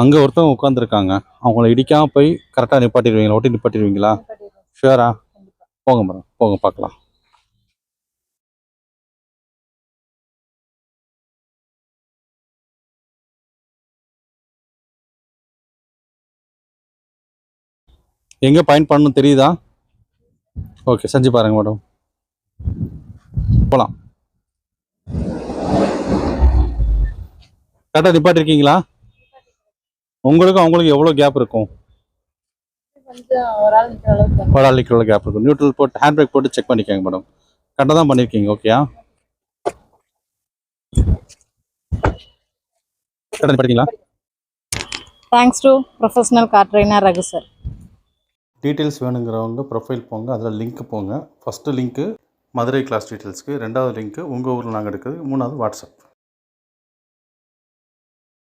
அங்கே ஒருத்தவங்க உட்காந்துருக்காங்க. அவங்கள இடிக்காமல் போய் கரெக்டாக நிப்பாட்டிடுவீங்களா? ஒட்டி நிப்பாட்டிடுவீங்களா? ஷுவரா? போங்க மேடம், போங்க பார்க்கலாம். எங்கே பாயிண்ட் பண்ணணும் தெரியுதா? ஓகே, செஞ்சு பாருங்கள் மேடம். போகலாம். கரெக்டாக நிப்பாட்டிருக்கீங்களா? உங்களுக்கும் அவங்களுக்கும் எவ்வளோ கேப் இருக்கும்? ஒரு ஆள் நிற்கிற கேப் இருக்கும். நியூட்ரல் போட்டு ஹேண்ட் பிரேக் போட்டு செக் பண்ணிக்கோங்க மேடம். கரெக்டாக தான் பண்ணியிருக்கீங்க. ஓகேயா? கரெக்டாக நிப்பாட்டிங்களா? Thanks to professional car trainer Raghu sir. Details வேணுங்கிறவங்க ப்ரொஃபைல் போங்க, அதில் லிங்க் போங்க. ஃபஸ்ட்டு லிங்க்கு மதுரை கிளாஸ் டீட்டெயில்ஸ்க்கு, ரெண்டாவது லிங்க்கு உங்கள் ஊரில் நாங்கள் எடுக்கிறது, மூணாவது வாட்ஸ்அப்.